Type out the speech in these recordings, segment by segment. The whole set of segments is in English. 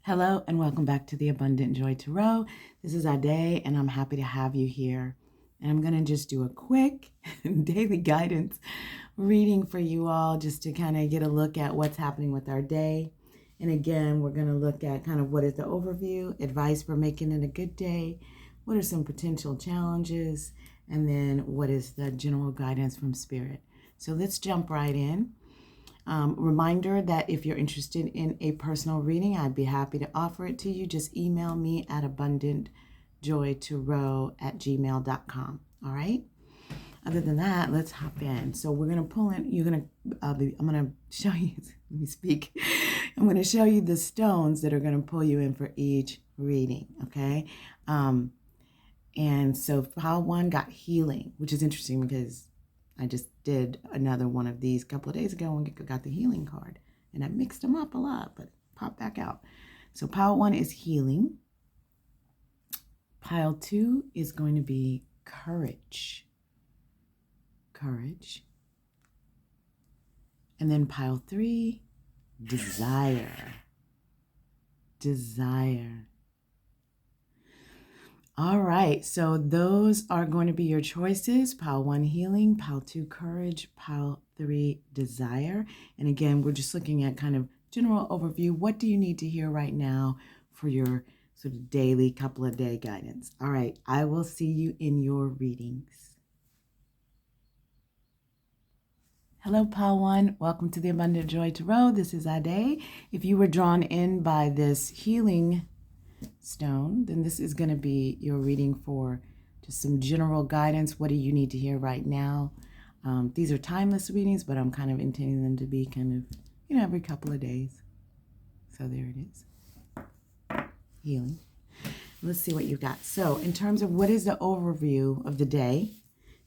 Hello and welcome back to the Abundant Joy Tarot. This is our day and I'm happy to have you here. And I'm going to just do a quick daily guidance reading for you all just to kind of get a look at what's happening with our day. And again, we're going to look at kind of what is the overview, advice for making it a good day, what are some potential challenges, and then what is the general guidance from Spirit. So let's jump right in. Reminder that if you're interested in a personal reading, I'd be happy to offer it to you. Just email me at abundantjoytarot@gmail.com. All right. Other than that, let's hop in. So we're gonna pull in. I'm gonna show you. Let me speak. I'm gonna show you the stones that are gonna pull you in for each reading. Okay. And so pile one got healing, which is interesting because I just did another one of these a couple of days ago and got the healing card. And I mixed them up a lot, but popped back out. So pile one is healing. Pile two is going to be courage. Courage. And then pile three, desire. Desire. All right, so those are going to be your choices. Pile one, healing. Pile two, courage. Pile three, desire. And again, we're just looking at kind of general overview. What do you need to hear right now for your sort of daily couple of day guidance? All right, I will see you in your readings. Hello, Pile One. Welcome to the Abundant Joy Tarot. This is Ade. If you were drawn in by this healing stone, then this is going to be your reading for just some general guidance. What do you need to hear right now? These are timeless readings, but I'm kind of intending them to be kind of, every couple of days. So there it is. Healing. Let's see what you've got. So in terms of what is the overview of the day,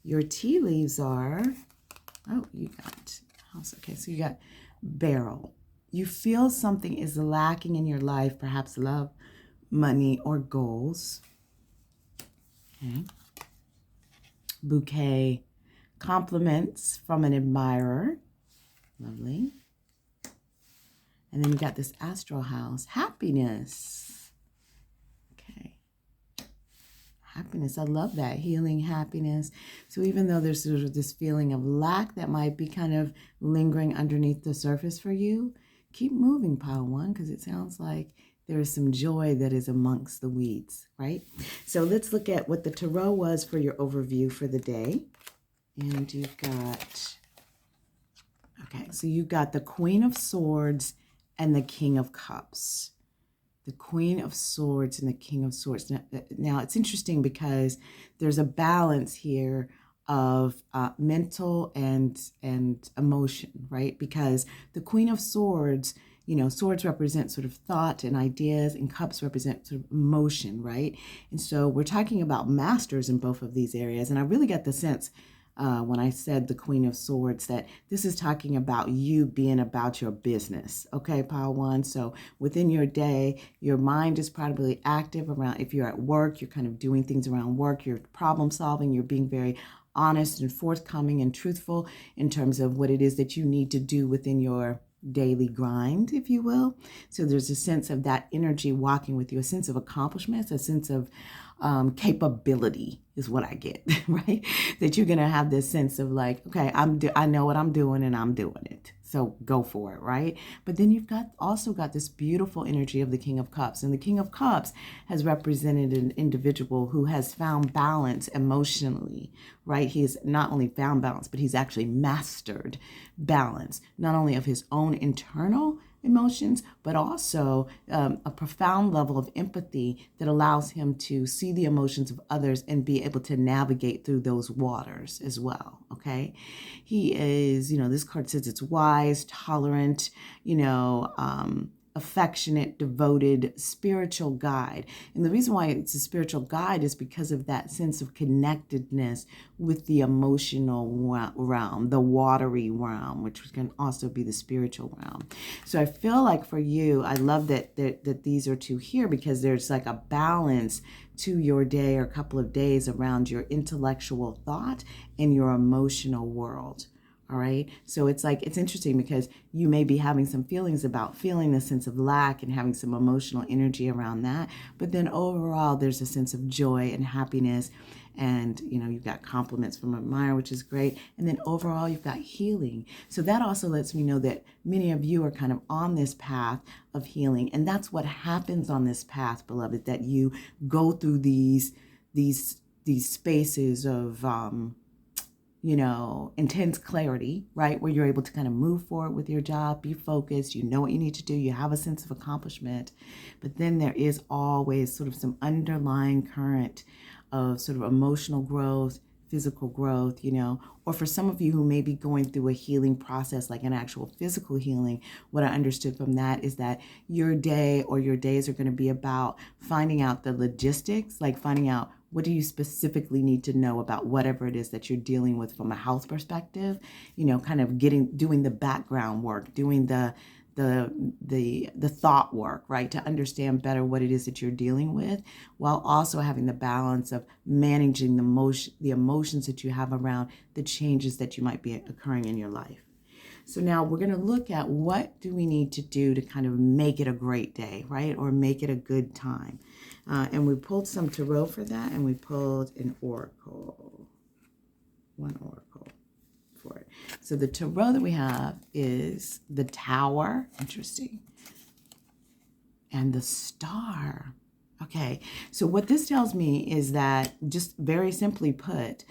your tea leaves are, you got house. Okay, so you got barrel. You feel something is lacking in your life, perhaps love, money, or goals. Okay. Bouquet, compliments from an admirer. Lovely. And then you got this astral house, happiness. Okay. Happiness, I love that. Healing, happiness. So even though there's sort of this feeling of lack that might be kind of lingering underneath the surface for you, keep moving, pile one, because it sounds like there is some joy that is amongst the weeds, right? So let's look at what the tarot was for your overview for the day. And you've got, so you've got the Queen of Swords and the King of Cups. The Queen of Swords and the King of Swords. Now it's interesting because there's a balance here of mental and emotion, right? Because the Queen of Swords, swords represent sort of thought and ideas, and cups represent sort of emotion, right? And so we're talking about masters in both of these areas. And I really got the sense when I said the Queen of Swords that this is talking about you being about your business, okay, pile one? So within your day, your mind is probably active around, if you're at work, you're kind of doing things around work, you're problem solving, you're being very honest and forthcoming and truthful in terms of what it is that you need to do within your daily grind, if you will. So there's a sense of that energy walking with you, a sense of accomplishments, a sense of capability is what I get, right? That you're going to have this sense of like, okay, I know what I'm doing and I'm doing it. So go for it, right? But then you've also got this beautiful energy of the King of Cups. And the King of Cups has represented an individual who has found balance emotionally, right? He has not only found balance, but he's actually mastered balance, not only of his own internal emotions, but also a profound level of empathy that allows him to see the emotions of others and be able to navigate through those waters as well, okay? He is, this card says it's wise, tolerant, affectionate, devoted, spiritual guide. And the reason why it's a spiritual guide is because of that sense of connectedness with the emotional realm, the watery realm, which can also be the spiritual realm. So I feel like for you, I love that these are two here because there's like a balance to your day or a couple of days around your intellectual thought and your emotional world. All right. So it's like, it's interesting because you may be having some feelings about feeling a sense of lack and having some emotional energy around that. But then overall, there's a sense of joy and happiness. And, you've got compliments from a admirer, which is great. And then overall, you've got healing. So that also lets me know that many of you are kind of on this path of healing. And that's what happens on this path, beloved, that you go through these spaces of, intense clarity, right? Where you're able to kind of move forward with your job, be focused, you know what you need to do, you have a sense of accomplishment. But then there is always sort of some underlying current of sort of emotional growth, physical growth, or for some of you who may be going through a healing process, like an actual physical healing, what I understood from that is that your day or your days are going to be about finding out the logistics, like finding out what do you specifically need to know about whatever it is that you're dealing with from a health perspective, kind of doing the background work, doing the thought work, right? To understand better what it is that you're dealing with, while also having the balance of managing the emotions that you have around the changes that you might be occurring in your life. So now we're going to look at what do we need to do to kind of make it a great day, right? Or make it a good time. And we pulled some tarot for that, and we pulled an oracle, one oracle for it. So the tarot that we have is the Tower, interesting, and the Star. Okay, so what this tells me is that, just very simply put,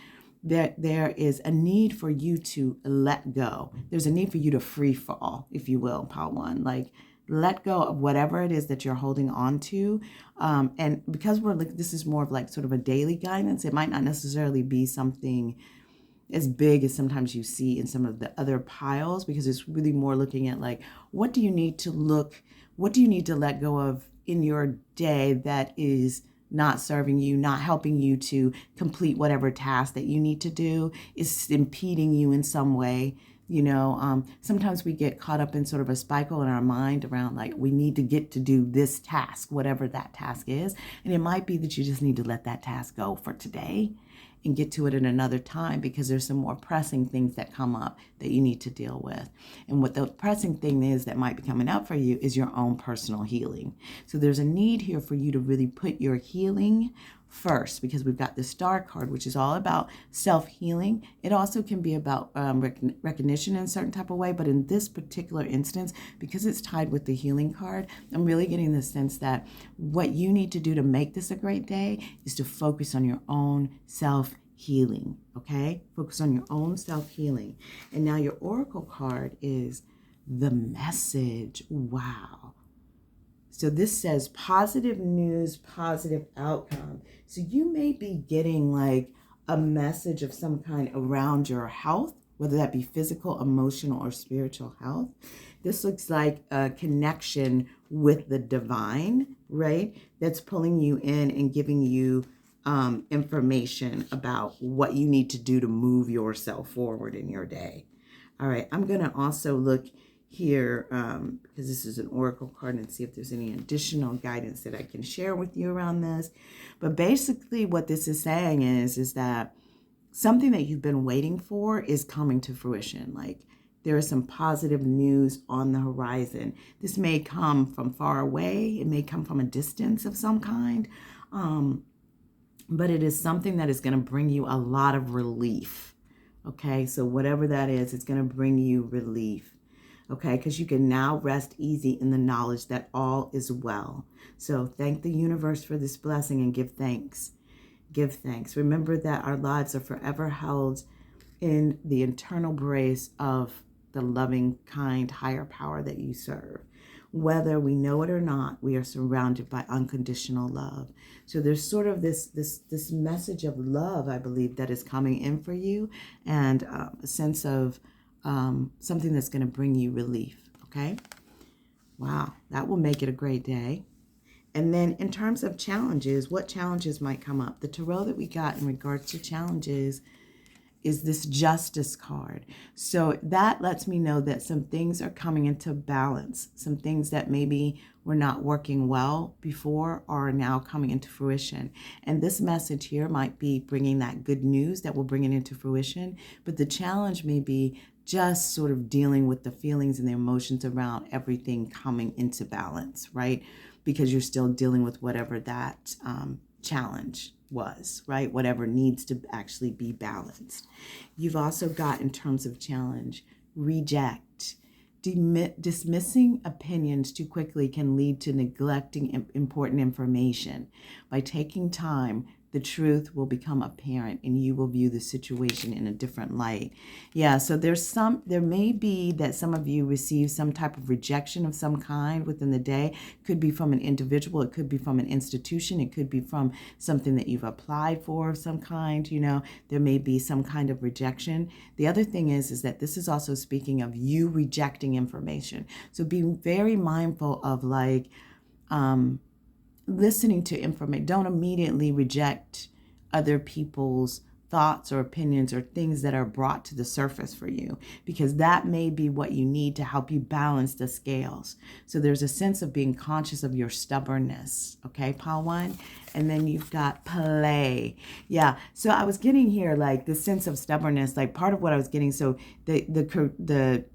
that there is a need for you to let go. There's a need for you to free fall, if you will, Pile One. Like, let go of whatever it is that you're holding on to. And because this is more of like sort of a daily guidance, it might not necessarily be something as big as sometimes you see in some of the other piles, because it's really more looking at like, what do you need to let go of in your day that is not serving you, not helping you to complete whatever task that you need to do, is impeding you in some way. Sometimes we get caught up in sort of a cycle in our mind around like, we need to get to do this task, whatever that task is. And it might be that you just need to let that task go for today and get to it at another time, because there's some more pressing things that come up that you need to deal with. And what the pressing thing is that might be coming up for you is your own personal healing. So there's a need here for you to really put your healing first, because we've got the Star card, which is all about self-healing. It also can be about recognition in a certain type of way, but in this particular instance, because it's tied with the healing card, I'm really getting the sense that what you need to do to make this a great day is to focus on your own self-healing, okay? Focus on your own self-healing. And now your oracle card is the Message. Wow. So this says positive news, positive outcome. So you may be getting like a message of some kind around your health, whether that be physical, emotional, or spiritual health. This looks like a connection with the divine, right? That's pulling you in and giving you information about what you need to do to move yourself forward in your day. All right, I'm going to also look here, because this is an oracle card, and see if there's any additional guidance that I can share with you around this. But basically what this is saying is that something that you've been waiting for is coming to fruition. Like, there is some positive news on the horizon. This may come from far away. It may come from a distance of some kind. But it is something that is going to bring you a lot of relief. Okay, so whatever that is, it's going to bring you relief. Okay, because you can now rest easy in the knowledge that all is well. So thank the universe for this blessing and give thanks. Give thanks. Remember that our lives are forever held in the eternal grace of the loving, kind, higher power that you serve. Whether we know it or not, we are surrounded by unconditional love. So there's sort of this message of love, I believe, that is coming in for you, and a sense of something that's going to bring you relief, okay? Wow, that will make it a great day. And then in terms of challenges, what challenges might come up? The tarot that we got in regards to challenges is this Justice card. So that lets me know that some things are coming into balance. Some things that maybe were not working well before are now coming into fruition. And this message here might be bringing that good news that will bring it into fruition. But the challenge may be just sort of dealing with the feelings and the emotions around everything coming into balance, right? Because you're still dealing with whatever that challenge was, right? Whatever needs to actually be balanced. You've also got, in terms of challenge, reject. Dismissing opinions too quickly can lead to neglecting important information. By taking time, the truth will become apparent and you will view the situation in a different light. Yeah, so there may be that some of you receive some type of rejection of some kind within the day. It could be from an individual, it could be from an institution, it could be from something that you've applied for of some kind, there may be some kind of rejection. The other thing is that this is also speaking of you rejecting information. So be very mindful of listening to information. Don't immediately reject other people's thoughts or opinions or things that are brought to the surface for you, because that may be what you need to help you balance the scales. So there's a sense of being conscious of your stubbornness, okay, pile one? And then you've got play. Yeah, so I was getting here the sense of stubbornness, part of what I was getting, so the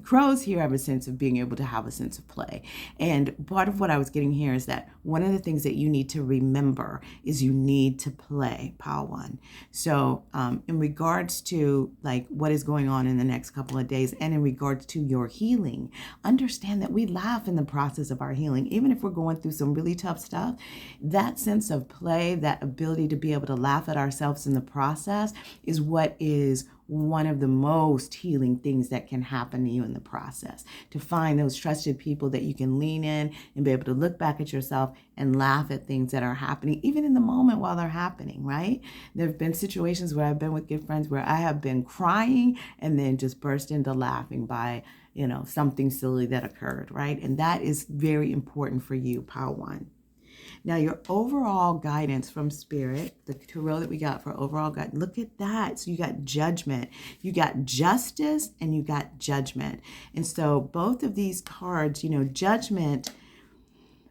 crows here have a sense of being able to have a sense of play. And part of what I was getting here is that one of the things that you need to remember is you need to play, pile one. So in regards to what is going on in the next couple of days, and in regards to your healing, understand that we laugh in the process of our healing. Even if we're going through some really tough stuff, that sense of play, that ability to be able to laugh at ourselves in the process is what is one of the most healing things that can happen to you in the process. To find those trusted people that you can lean in and be able to look back at yourself and laugh at things that are happening, even in the moment while they're happening, right? There have been situations where I've been with good friends where I have been crying and then just burst into laughing by, something silly that occurred, right? And that is very important for you, pile one. Now, your overall guidance from Spirit, the tarot that we got for overall guidance, look at that. So you got judgment, you got justice, and you got judgment. And so both of these cards, judgment,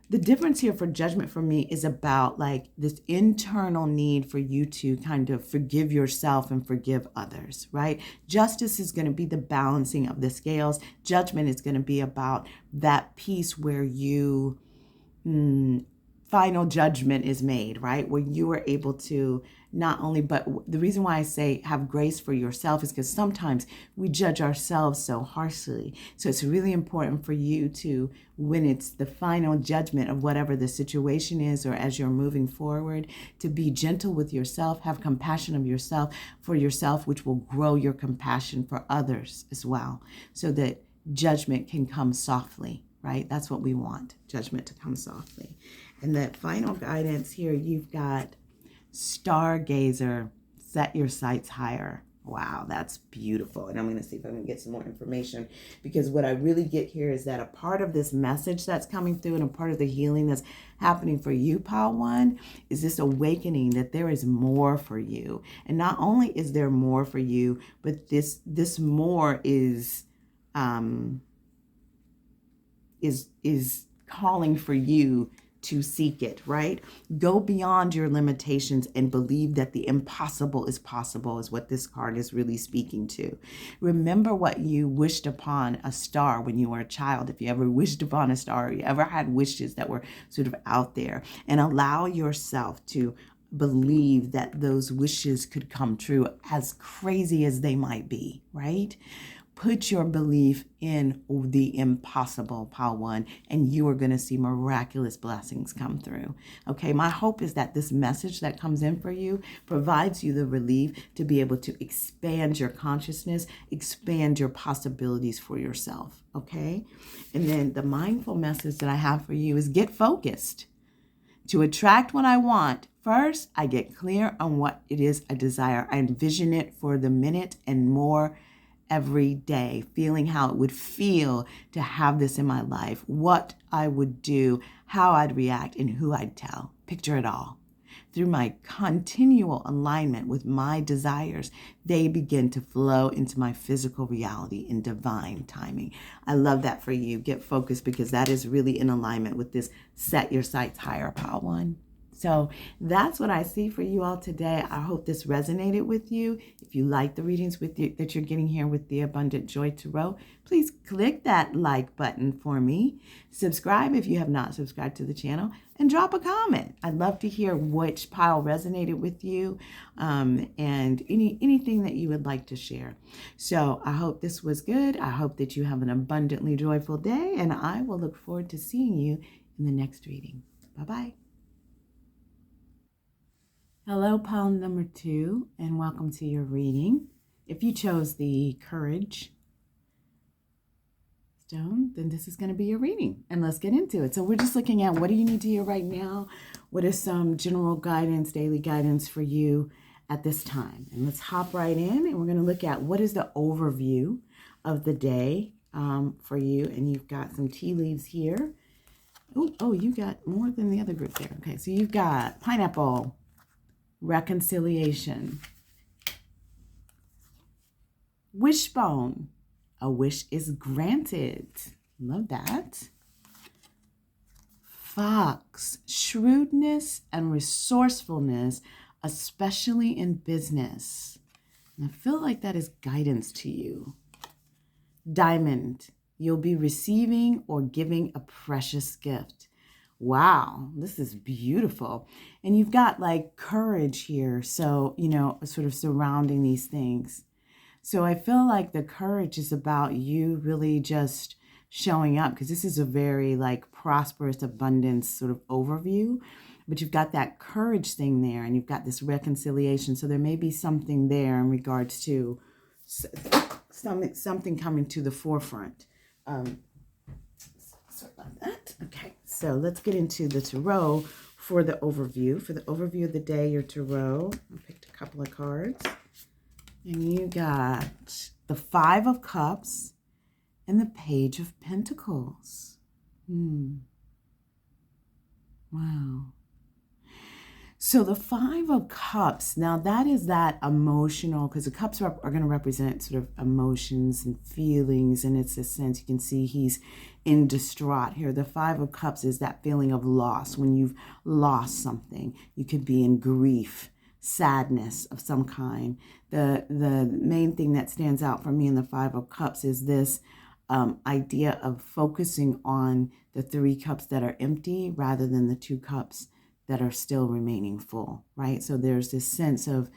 the difference here for judgment for me is about this internal need for you to kind of forgive yourself and forgive others, right? Justice is going to be the balancing of the scales. Judgment is going to be about that piece where you... final judgment is made, right? Where you are able to not only, but the reason why I say have grace for yourself is because sometimes we judge ourselves so harshly. So it's really important for you to, when it's the final judgment of whatever the situation is, or as you're moving forward, to be gentle with yourself, have compassion of yourself for yourself, which will grow your compassion for others as well, so that judgment can come softly, right? That's what we want, judgment to come softly. And that final guidance here, you've got stargazer, set your sights higher. Wow, that's beautiful. And I'm going to see if I can get some more information, because what I really get here is that a part of this message that's coming through and a part of the healing that's happening for you, pile one, is this awakening that there is more for you. And not only is there more for you, but this more is calling for you to seek it, right? Go beyond your limitations and believe that the impossible is possible, is what this card is really speaking to. Remember what you wished upon a star when you were a child. If you ever wished upon a star, or you ever had wishes that were sort of out there, and allow yourself to believe that those wishes could come true, as crazy as they might be, right? Put your belief in the impossible, pile one, and you are going to see miraculous blessings come through. Okay, my hope is that this message that comes in for you provides you the relief to be able to expand your consciousness, expand your possibilities for yourself. Okay, and then the mindful message that I have for you is get focused. To attract what I want, first, I get clear on what it is I desire. I envision it for the minute and more every day, feeling how it would feel to have this in my life, what I would do, how I'd react, and who I'd tell. Picture it all. Through my continual alignment with my desires, they begin to flow into my physical reality in divine timing. I love that for you. Get focused, because that is really in alignment with this set your sights higher, pile one. So that's what I see for you all today. I hope this resonated with you. If you like the readings with you that you're getting here with the Abundant Joy Tarot, please click that like button for me. Subscribe if you have not subscribed to the channel, and drop a comment. I'd love to hear which pile resonated with you, and anything that you would like to share. So I hope this was good. I hope that you have an abundantly joyful day, and I will look forward to seeing you in the next reading. Bye-bye. Hello, pile number 2, and welcome to your reading. If you chose the Courage stone, then this is going to be your reading, and let's get into it. So we're just looking at, what do you need to hear right now? What is some general guidance, daily guidance for you at this time? And let's hop right in, and we're going to look at what is the overview of the day for you. And you've got some tea leaves here. Oh, you got more than the other group there. Okay, so you've got pineapple, reconciliation, wishbone, a wish is granted. Love that. Fox, shrewdness and resourcefulness, especially in business. And I feel like that is guidance to you. Diamond, you'll be receiving or giving a precious gift. Wow, this is beautiful. And you've got like courage here. So, sort of surrounding these things. So I feel like the courage is about you really just showing up, because this is a very like prosperous abundance sort of overview. But you've got that courage thing there, and you've got this reconciliation. So there may be something there in regards to something coming to the forefront. Sorry about that. Okay, so let's get into the tarot for the overview. For the overview of the day, your tarot, I picked a couple of cards. And you got the 5 of Cups and the Page of Pentacles. Wow. So the 5 of Cups, now that is that emotional, because the cups are going to represent sort of emotions and feelings, and it's a sense, you can see he's in distraught here. The 5 of Cups is that feeling of loss. When you've lost something, you could be in grief, sadness of some kind. The main thing that stands out for me in the 5 of Cups is this idea of focusing on the 3 cups that are empty rather than the 2 cups that are still remaining full, right? So there's this sense of,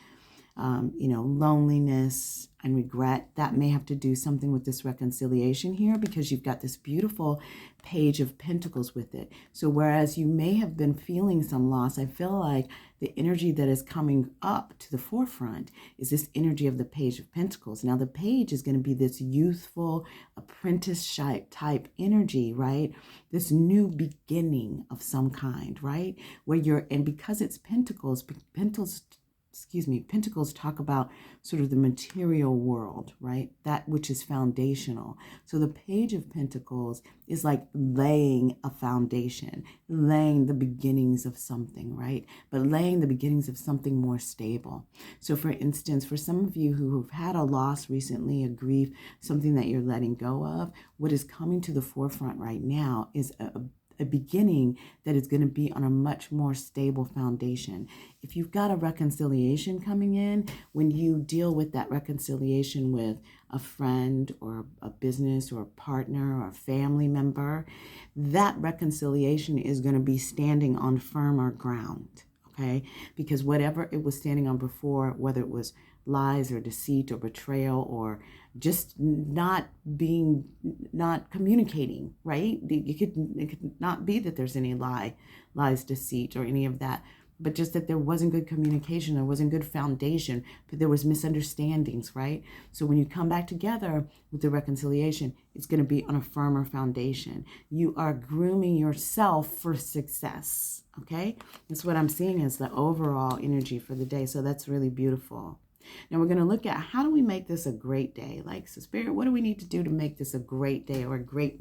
loneliness and regret that may have to do something with this reconciliation here, because you've got this beautiful Page of Pentacles with it. So whereas you may have been feeling some loss, I feel like the energy that is coming up to the forefront is this energy of the Page of Pentacles. Now the page is going to be this youthful apprentice type energy, right? This new beginning of some kind, right? And because it's Pentacles talk about sort of the material world, right? That which is foundational. So the Page of Pentacles is like laying a foundation, laying the beginnings of something, right? But laying the beginnings of something more stable. So for instance, for some of you who have had a loss recently, a grief, something that you're letting go of, what is coming to the forefront right now is a beginning that is going to be on a much more stable foundation. If you've got a reconciliation coming in, when you deal with that reconciliation with a friend or a business or a partner or a family member, that reconciliation is going to be standing on firmer ground, okay? Because whatever it was standing on before, whether it was lies or deceit or betrayal or just not communicating, right? It could not be that there's any lies, deceit, or any of that, but just that there wasn't good communication, there wasn't good foundation, but there was misunderstandings, right? So when you come back together with the reconciliation, it's going to be on a firmer foundation. You are grooming yourself for success, okay? That's what I'm seeing as the overall energy for the day. So that's really beautiful. Now we're going to look at, how do we make this a great day? Like, so Spirit, what do we need to do to make this a great day, or a great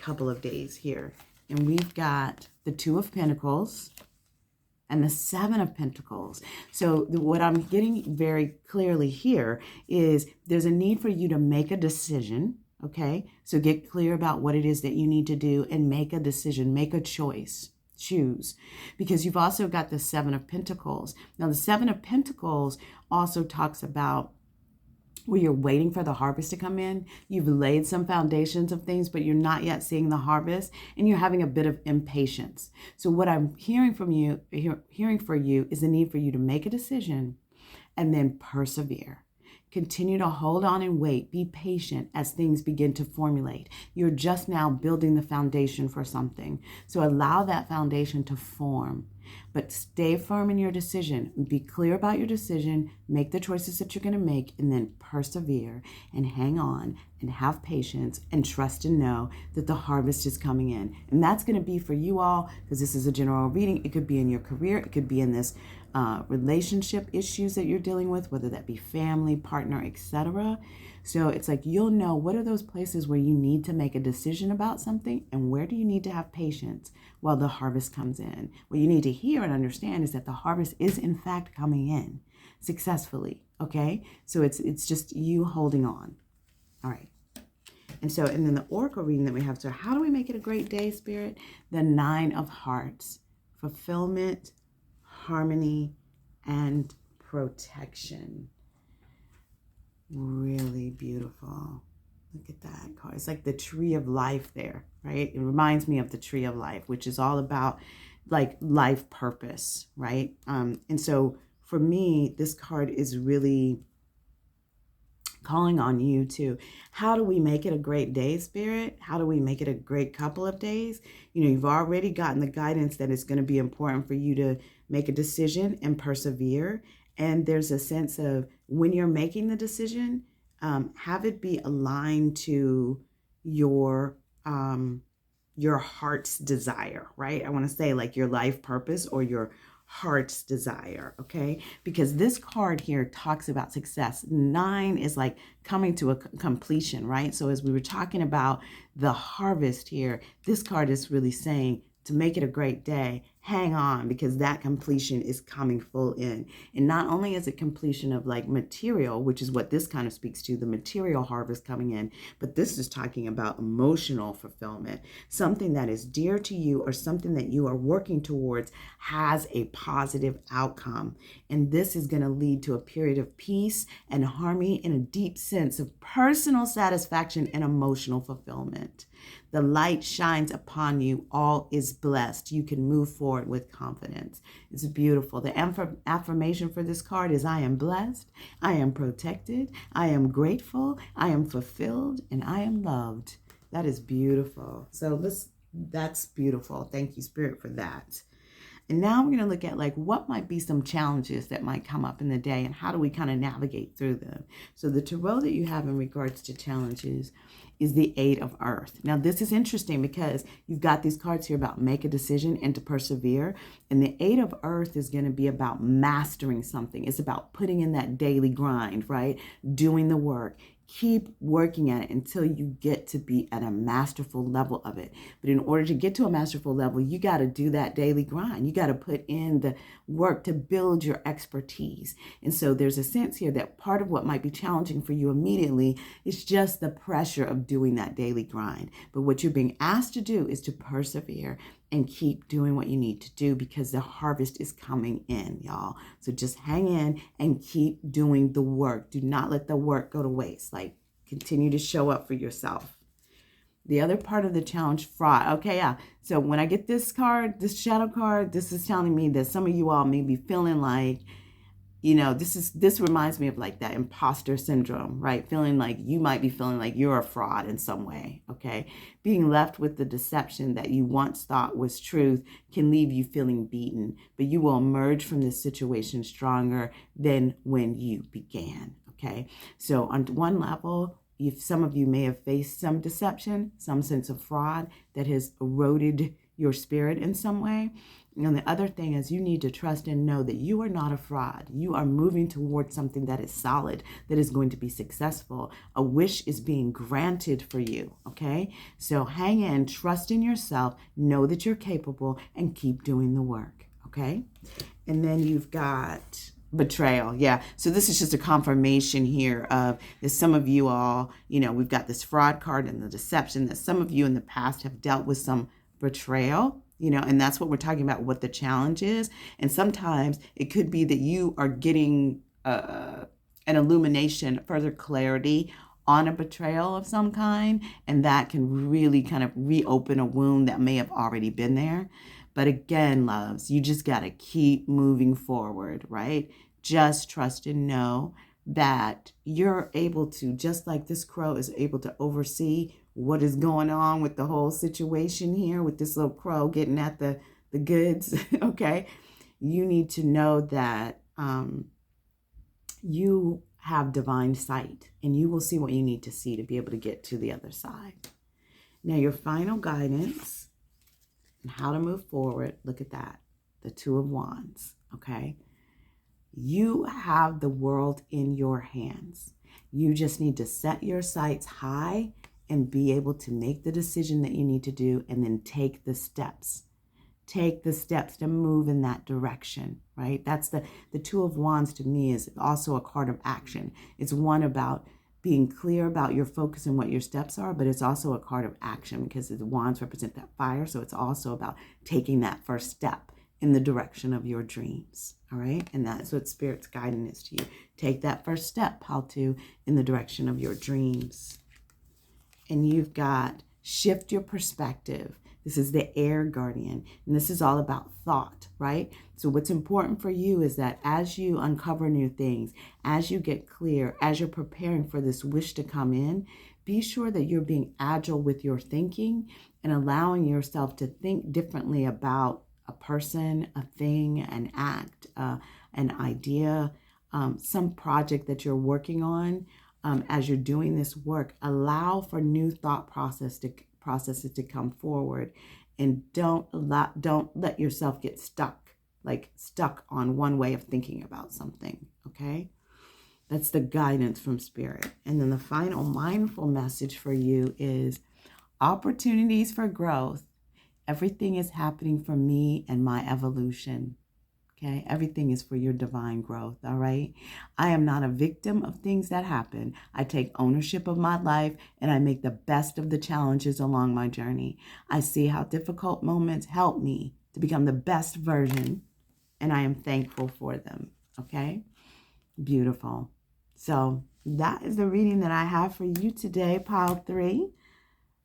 couple of days here? And we've got the 2 of Pentacles and the 7 of Pentacles. So what I'm getting very clearly here is there's a need for you to make a decision, okay? So get clear about what it is that you need to do and make a decision, make a choice. choose, because you've also got the Seven of Pentacles. Now, the Seven of Pentacles also talks about where you're waiting for the harvest to come in. You've laid some foundations of things, but you're not yet seeing the harvest, and you're having a bit of impatience. So what I'm hearing from you, hearing for you, is the need for you to make a decision and then persevere. Continue to hold on and wait. Be patient as things begin to formulate. You're just now building the foundation for something. So allow that foundation to form. But stay firm in your decision. Be clear about your decision. Make the choices that you're going to make, and then persevere and hang on and have patience and trust and know that the harvest is coming in. And that's going to be for you all, because this is a general reading. It could be in your career. It could be in this relationship issues that you're dealing with, whether that be family, partner, etc. So it's like you'll know what are those places where you need to make a decision about something, and where do you need to have patience while the harvest comes in. What you need to hear and understand is that the harvest is in fact coming in successfully. Okay, so it's just you holding on. All right. And then the oracle reading that we have. So how do we make it a great day, Spirit? The Nine of Hearts: fulfillment, harmony, and protection. Really beautiful. Look at that card. It's like the tree of life there, right? It reminds me of the tree of life, which is all about like life purpose, right? And so for me, this card is really calling on you to, how do we make it a great day, Spirit? How do we make it a great couple of days? You know, you've already gotten the guidance that it's going to be important for you to make a decision and persevere. And there's a sense of, when you're making the decision, have it be aligned to your heart's desire, right? I want to say like your life purpose or your heart's desire, okay? Because this card here talks about success. 9 is like coming to a completion, right? So as we were talking about the harvest here, this card is really saying to make it a great day, hang on, because that completion is coming full in. And not only is it completion of like material, which is what this kind of speaks to, the material harvest coming in, but this is talking about emotional fulfillment. Something that is dear to you or something that you are working towards has a positive outcome. And this is going to lead to a period of peace and harmony and a deep sense of personal satisfaction and emotional fulfillment. The light shines upon you. All is blessed. You can move forward with confidence. It's beautiful. The affirmation for this card is, I am blessed. I am protected. I am grateful. I am fulfilled. And I am loved. That is beautiful. So that's beautiful. Thank you, Spirit, for that. And now we're going to look at like what might be some challenges that might come up in the day, and how do we kind of navigate through them. So the tarot that you have in regards to challenges is the Eight of Earth. Now this is interesting because you've got these cards here about make a decision and to persevere. And the Eight of Earth is going to be about mastering something. It's about putting in that daily grind, right? Doing the work. Keep working at it until you get to be at a masterful level of it. But in order to get to a masterful level, you got to do that daily grind. You got to put in the work to build your expertise. And so there's a sense here that part of what might be challenging for you immediately is just the pressure of doing that daily grind. But what you're being asked to do is to persevere and keep doing what you need to do, because the harvest is coming in, y'all. So just hang in and keep doing the work. Do not let the work go to waste. Like, continue to show up for yourself. The other part of the challenge, fraud. Okay, yeah. So when I get this card, this shadow card, this is telling me that some of you all may be feeling like, you know, this reminds me of like that imposter syndrome, right? Feeling like you might be feeling like you're a fraud in some way, okay? Being left with the deception that you once thought was truth can leave you feeling beaten, but you will emerge from this situation stronger than when you began, okay? So on one level, some of you may have faced some deception, some sense of fraud that has eroded your spirit in some way. And the other thing is, you need to trust and know that you are not a fraud. You are moving towards something that is solid, that is going to be successful. A wish is being granted for you, okay? So hang in, trust in yourself, know that you're capable, and keep doing the work, okay? And then you've got betrayal. Yeah. So this is just a confirmation here of that some of you all, you know, we've got this fraud card and the deception that some of you in the past have dealt with some betrayal. and that's what we're talking about, what the challenge is. And sometimes it could be that you are getting an illumination, further clarity on a betrayal of some kind, and that can really kind of reopen a wound that may have already been there. But again, loves, you just got to keep moving forward, right? Just trust and know that you're able to, just like this crow is able to oversee what is going on with the whole situation here with this little crow getting at the goods, okay? You need to know that you have divine sight, and you will see what you need to see to be able to get to the other side. Now, your final guidance and how to move forward, look at that, the Two of Wands, okay? You have the world in your hands. You just need to set your sights high and be able to make the decision that you need to do, and then take the steps. Take the steps to move in that direction, right? That's the Two of Wands to me is also a card of action. It's one about being clear about your focus and what your steps are, but it's also a card of action because the wands represent that fire. So it's also about taking that first step in the direction of your dreams, all right? And that's what Spirit's guidance is to you. Take that first step, how to, in the direction of your dreams. And you've got shift your perspective. This is the air guardian, and this is all about thought, right? So what's important for you is that as you uncover new things, as you get clear, as you're preparing for this wish to come in, be sure that you're being agile with your thinking and allowing yourself to think differently about a person, a thing, an act, an idea, some project that you're working on. As you're doing this work, allow for new thought processes to come forward, and don't let yourself get stuck on one way of thinking about something, okay? That's the guidance from Spirit. And then the final mindful message for you is opportunities for growth. Everything is happening for me and my evolution. Okay, everything is for your divine growth, all right? I am not a victim of things that happen. I take ownership of my life, and I make the best of the challenges along my journey. I see how difficult moments help me to become the best version, and I am thankful for them, okay? Beautiful. So that is the reading that I have for you today, pile 3.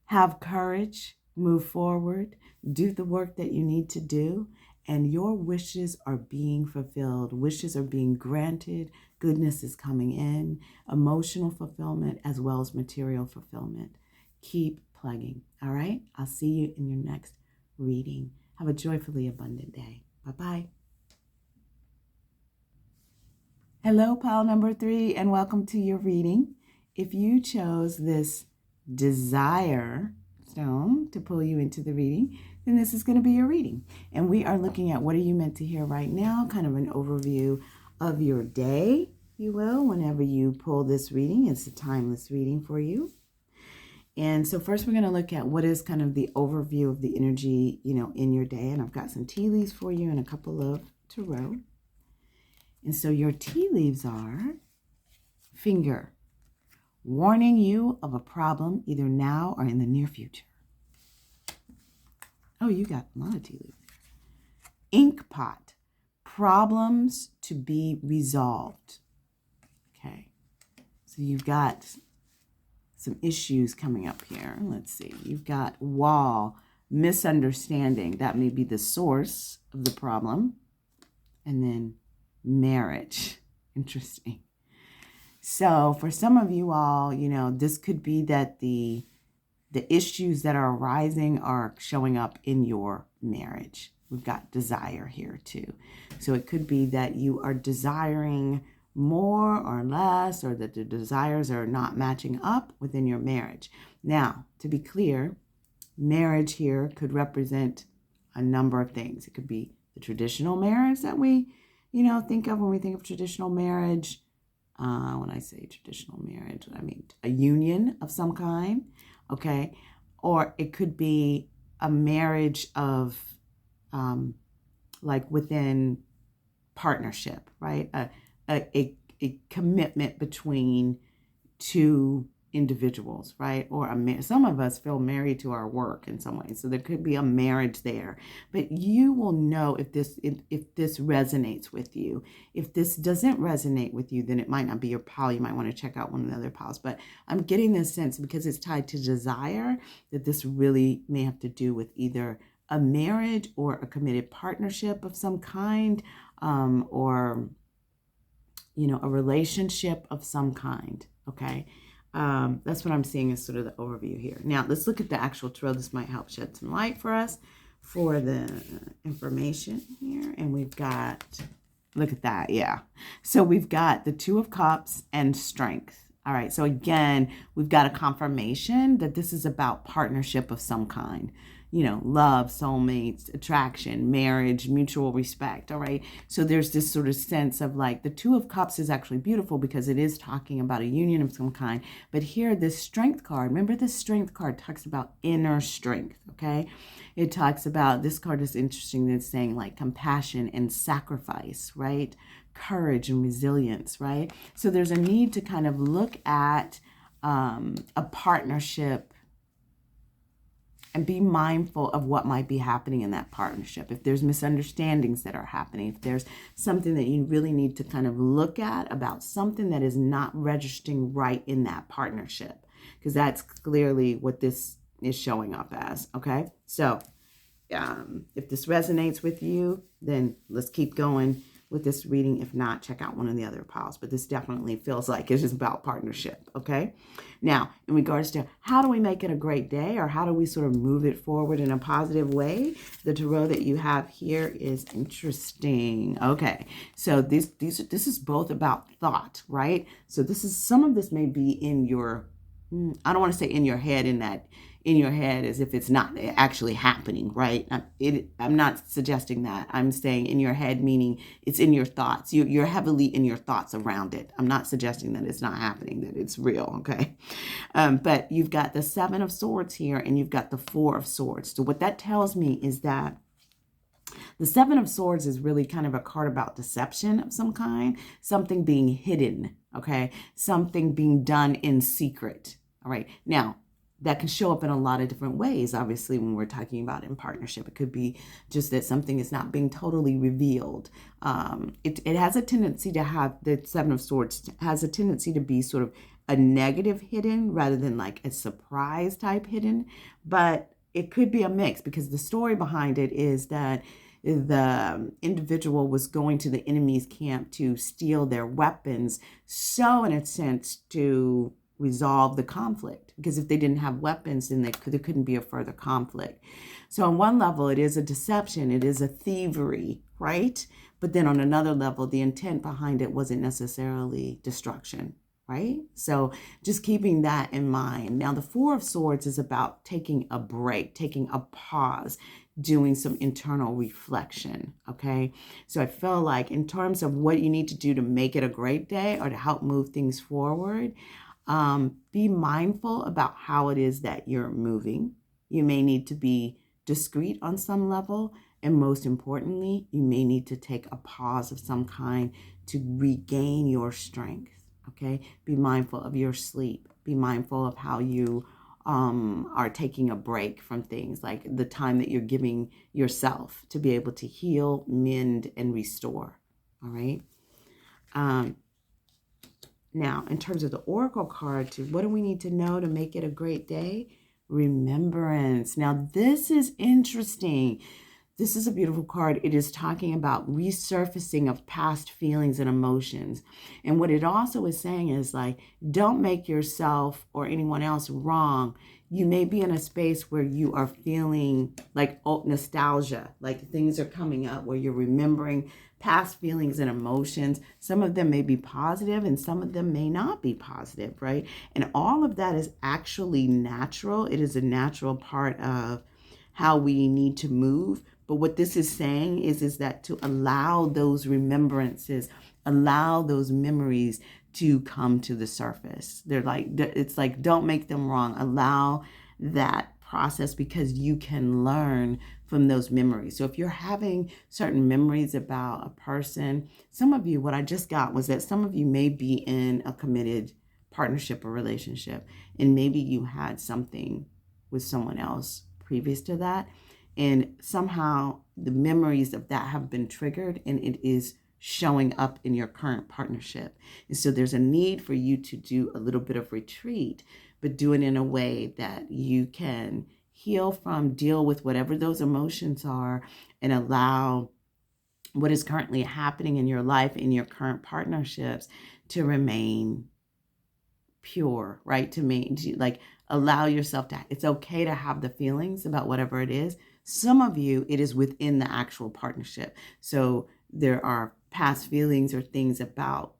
Have courage, move forward, do the work that you need to do, and your wishes are being fulfilled. Wishes are being granted. Goodness is coming in. Emotional fulfillment as well as material fulfillment. Keep plugging, all right? I'll see you in your next reading. Have a joyfully abundant day. Bye-bye. Hello, pile number 3, and welcome to your reading. If you chose this desire stone to pull you into the reading, then this is going to be your reading. And we are looking at what are you meant to hear right now, kind of an overview of your day, if you will. Whenever you pull this reading, it's a timeless reading for you. And so first we're going to look at what is kind of the overview of the energy, in your day. And I've got some tea leaves for you and a couple of tarot. And so your tea leaves are finger, warning you of a problem either now or in the near future. Oh, you got a lot of tea leaves. Ink pot, problems to be resolved. Okay, so you've got some issues coming up here. Let's see. You've got wall, misunderstanding. That may be the source of the problem. And then marriage. Interesting. So for some of you all, this could be that the issues that are arising are showing up in your marriage. We've got desire here too. So it could be that you are desiring more or less, or that the desires are not matching up within your marriage. Now, to be clear, marriage here could represent a number of things. It could be the traditional marriage that we, think of when we think of traditional marriage. When I say traditional marriage, I mean a union of some kind, okay? Or it could be a marriage of, within partnership, right? A commitment between two individuals, right? Or some of us feel married to our work in some way. So there could be a marriage there, but you will know if this resonates with you. If this doesn't resonate with you, then it might not be your pile. You might want to check out one of the other piles. But I'm getting this sense, because it's tied to desire, that this really may have to do with either a marriage or a committed partnership of some kind, or a relationship of some kind. Okay. That's what I'm seeing as sort of the overview here. Now let's look at the actual tarot. This might help shed some light for us for the information here. And we've got, look at that. Yeah. So we've got the Two of Cups and Strength. All right. So again, we've got a confirmation that this is about partnership of some kind. Love, soulmates, attraction, marriage, mutual respect. All right. So there's this sort of sense of like the Two of Cups is actually beautiful because it is talking about a union of some kind. But here, this Strength card, remember this Strength card talks about inner strength. Okay. It talks about, this card is interesting. It's saying like compassion and sacrifice, right? Courage and resilience, right? So there's a need to kind of look at a partnership and be mindful of what might be happening in that partnership. If there's misunderstandings that are happening, if there's something that you really need to kind of look at about something that is not registering right in that partnership, because that's clearly what this is showing up as. Okay. So if this resonates with you, then let's keep going with this reading. If not, check out one of the other piles. But this definitely feels like it's just about partnership. Okay. Now, in regards to how do we make it a great day, or how do we sort of move it forward in a positive way, the tarot that you have here is interesting. Okay. So this is both about thought, right? So some of this may be in your, I don't want to say in your head, in your head as if it's not actually happening, right? I'm not suggesting that. I'm saying in your head, meaning it's in your thoughts. You're heavily in your thoughts around it. I'm not suggesting that it's not happening, that it's real, okay? But you've got the Seven of Swords here, and you've got the Four of Swords. So what that tells me is that the Seven of Swords is really kind of a card about deception of some kind, something being hidden, okay? Something being done in secret, all right? Now, that can show up in a lot of different ways. Obviously, when we're talking about in partnership, it could be just that something is not being totally revealed. It has a tendency to have, the Seven of Swords has a tendency to be sort of a negative hidden rather than like a surprise type hidden. But it could be a mix, because the story behind it is that the individual was going to the enemy's camp to steal their weapons. So in a sense, to resolve the conflict, because if they didn't have weapons, then there couldn't be a further conflict. So on one level, it is a deception, it is a thievery, right? But then on another level, the intent behind it wasn't necessarily destruction, right? So just keeping that in mind. Now, the Four of Swords is about taking a break, taking a pause, doing some internal reflection, okay? So I feel like in terms of what you need to do to make it a great day or to help move things forward, be mindful about how it is that you're moving. You may need to be discreet on some level. And most importantly, you may need to take a pause of some kind to regain your strength. Okay. Be mindful of your sleep. Be mindful of how you are taking a break from things, like the time that you're giving yourself to be able to heal, mend, and restore. All right. Now, in terms of the Oracle card, what do we need to know to make it a great day? Remembrance. Now, this is interesting. This is a beautiful card. It is talking about resurfacing of past feelings and emotions. And what it also is saying is like, don't make yourself or anyone else wrong. You may be in a space where you are feeling like nostalgia, like things are coming up where you're remembering past feelings and emotions. Some of them may be positive and some of them may not be positive, right? And all of that is actually natural. It is a natural part of how we need to move. But what this is saying is that to allow those remembrances, allow those memories to come to the surface. It's like, don't make them wrong. Allow that process, because you can learn from those memories. So if you're having certain memories about a person, some of you, what I just got was that some of you may be in a committed partnership or relationship. And maybe you had something with someone else previous to that. And somehow the memories of that have been triggered and it is showing up in your current partnership. And so there's a need for you to do a little bit of retreat, but do it in a way that you can heal from, deal with whatever those emotions are, and allow what is currently happening in your life, in your current partnerships, to remain pure, right? To like allow yourself to, it's okay to have the feelings about whatever it is. Some of you, it is within the actual partnership. So there are past feelings or things about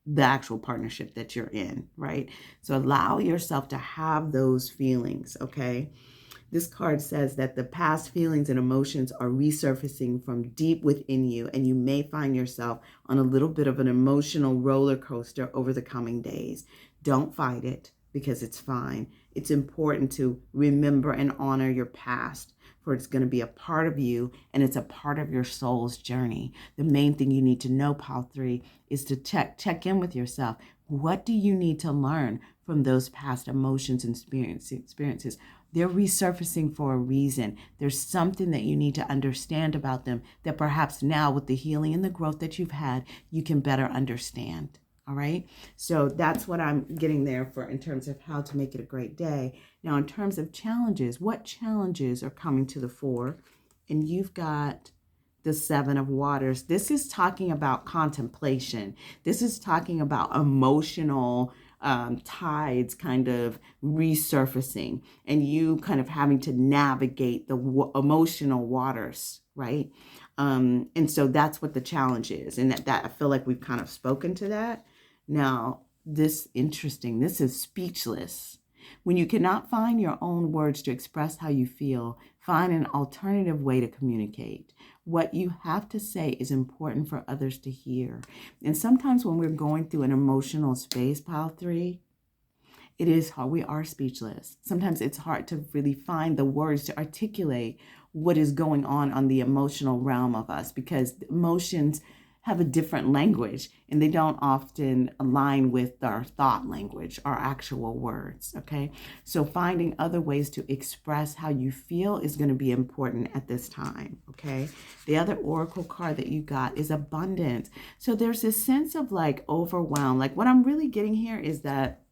the actual partnership that you're in, right? So allow yourself to have those feelings, okay? This card says that the past feelings and emotions are resurfacing from deep within you, and you may find yourself on a little bit of an emotional roller coaster over the coming days. Don't fight it because it's fine. It's important to remember and honor your past, for it's going to be a part of you and it's a part of your soul's journey. The main thing you need to know, Pile 3, is to check in with yourself. What do you need to learn from those past emotions and experiences? They're resurfacing for a reason. There's something that you need to understand about them that perhaps now with the healing and the growth that you've had, you can better understand. All right. So that's what I'm getting there for in terms of how to make it a great day. Now, in terms of challenges, what challenges are coming to the fore? And you've got the 7 of Waters. This is talking about contemplation. This is talking about emotional tides kind of resurfacing and you kind of having to navigate the emotional waters, right? And so that's what the challenge is. And that I feel like we've kind of spoken to that. Now, this is speechless. When you cannot find your own words to express how you feel, find an alternative way to communicate. What you have to say is important for others to hear. And sometimes when we're going through an emotional space, Pile 3, it is hard. We are speechless. Sometimes it's hard to really find the words to articulate what is going on the emotional realm of us, because emotions have a different language and they don't often align with our thought language, our actual words, okay? So finding other ways to express how you feel is going to be important at this time, okay? The other oracle card that you got is abundance. So there's this sense of like overwhelm. Like what I'm really getting here is that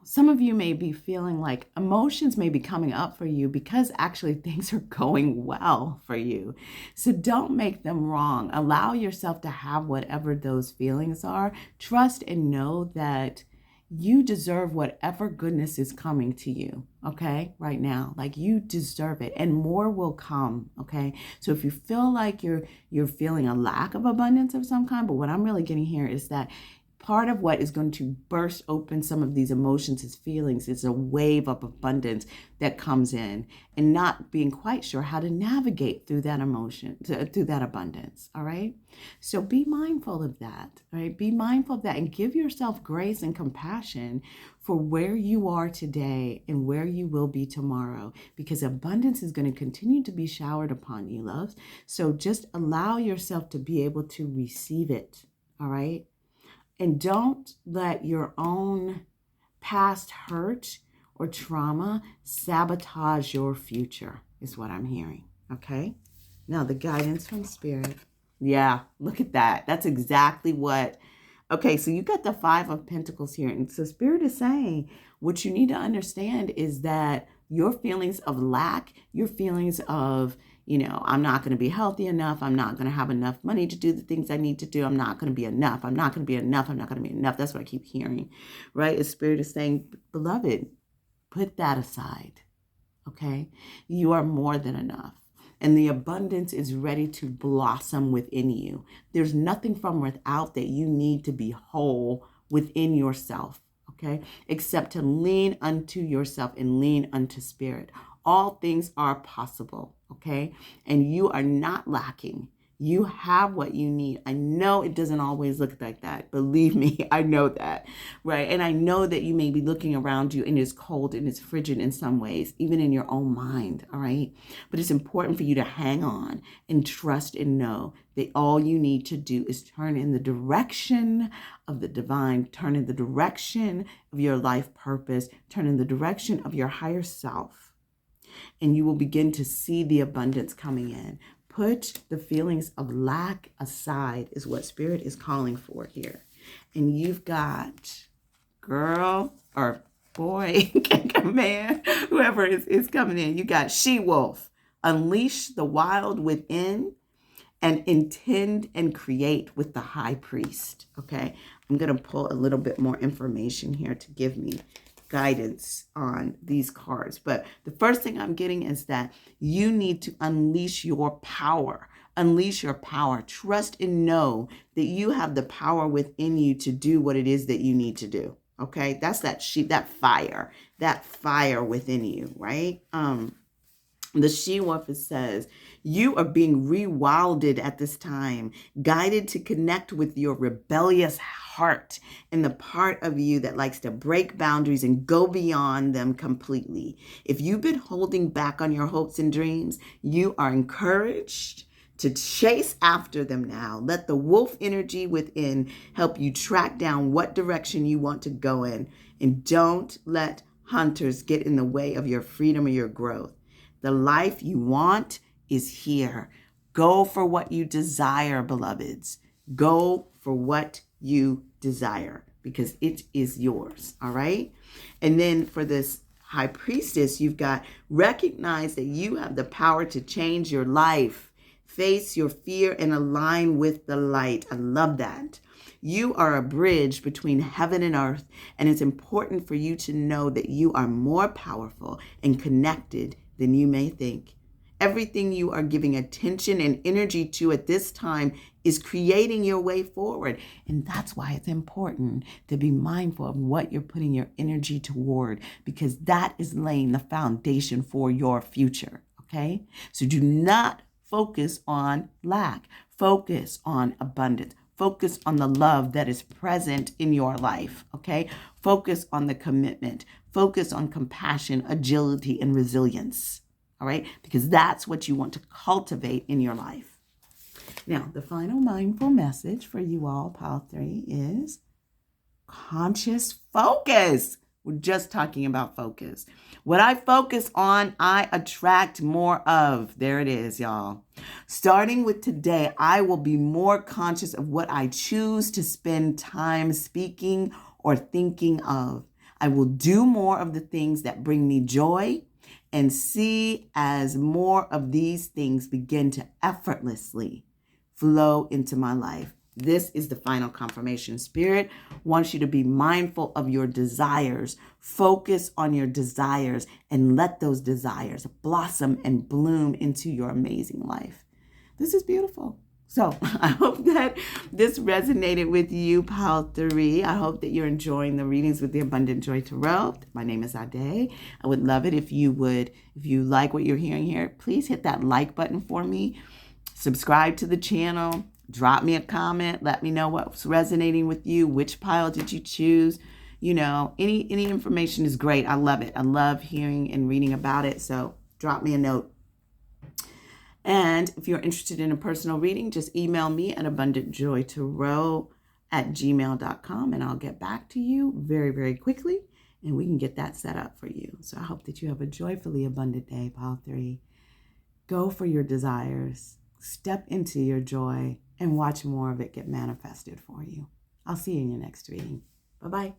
some of you may be feeling like emotions may be coming up for you because actually things are going well for you. So don't make them wrong. Allow yourself to have whatever those feelings are. Trust and know that you deserve whatever goodness is coming to you, okay, right now. Like you deserve it and more will come, okay? So if you feel like you're feeling a lack of abundance of some kind, but what I'm really getting here is that part of what is going to burst open some of these emotions, as feelings, is a wave of abundance that comes in and not being quite sure how to navigate through that emotion, through that abundance. All right. So be mindful of that. All right. Be mindful of that and give yourself grace and compassion for where you are today and where you will be tomorrow, because abundance is going to continue to be showered upon you, loves. So just allow yourself to be able to receive it. All right. And don't let your own past hurt or trauma sabotage your future, is what I'm hearing, okay? Now, the guidance from Spirit. Yeah, look at that. That's exactly what... Okay, so you got the 5 of Pentacles here. And so Spirit is saying what you need to understand is that your feelings of lack, your feelings of, I'm not going to be healthy enough. I'm not going to have enough money to do the things I need to do. I'm not going to be enough. I'm not going to be enough. I'm not going to be enough. That's what I keep hearing, right? As Spirit is saying, beloved, put that aside, okay? You are more than enough. And the abundance is ready to blossom within you. There's nothing from without that you need to be whole within yourself, okay? Except to lean unto yourself and lean unto Spirit. All things are possible, okay? And you are not lacking. You have what you need. I know it doesn't always look like that. Believe me, I know that, right? And I know that you may be looking around you and it's cold and it's frigid in some ways, even in your own mind, all right? But it's important for you to hang on and trust and know that all you need to do is turn in the direction of the divine, turn in the direction of your life purpose, turn in the direction of your higher self, and you will begin to see the abundance coming in. Put the feelings of lack aside is what Spirit is calling for here. And you've got girl or boy, man, whoever is coming in. You got she-wolf. Unleash the wild within and intend and create with the high priest. Okay, I'm going to pull a little bit more information here to give me guidance on these cards. But the first thing I'm getting is that you need to unleash your power. Unleash your power. Trust and know that you have the power within you to do what it is that you need to do. Okay, that's that fire within you, right? The she-wolf says, you are being rewilded at this time, guided to connect with your rebellious heart and the part of you that likes to break boundaries and go beyond them completely. If you've been holding back on your hopes and dreams, you are encouraged to chase after them now. Let the wolf energy within help you track down what direction you want to go in. And don't let hunters get in the way of your freedom or your growth. The life you want is here. Go for what you desire, beloveds. Go for what you desire because it is yours, all right? And then for this high priestess, you've got recognize that you have the power to change your life. Face your fear and align with the light. I love that. You are a bridge between heaven and earth, and it's important for you to know that you are more powerful and connected than you may think. Everything you are giving attention and energy to at this time is creating your way forward. And that's why it's important to be mindful of what you're putting your energy toward, because that is laying the foundation for your future, okay? So do not focus on lack. Focus on abundance. Focus on the love that is present in your life, okay? Focus on the commitment. Focus on compassion, agility, and resilience, all right? Because that's what you want to cultivate in your life. Now, the final mindful message for you all, Pile 3, is conscious focus. We're just talking about focus. What I focus on, I attract more of. There it is, y'all. Starting with today, I will be more conscious of what I choose to spend time speaking or thinking of. I will do more of the things that bring me joy and see as more of these things begin to effortlessly flow into my life. This is the final confirmation. Spirit wants you to be mindful of your desires. Focus on your desires and let those desires blossom and bloom into your amazing life. This is beautiful. So I hope that this resonated with you, Pile 3. I hope that you're enjoying the readings with the Abundant Joy Tarot. My name is Ade. I would love it if you like what you're hearing here, please hit that like button for me. Subscribe to the channel. Drop me a comment. Let me know what's resonating with you. Which pile did you choose? You know, any information is great. I love it. I love hearing and reading about it. So drop me a note. And if you're interested in a personal reading, just email me at abundantjoytarot@gmail.com and I'll get back to you very, very quickly and we can get that set up for you. So I hope that you have a joyfully abundant day, Pile 3. Go for your desires. Step into your joy and watch more of it get manifested for you. I'll see you in your next reading. Bye-bye.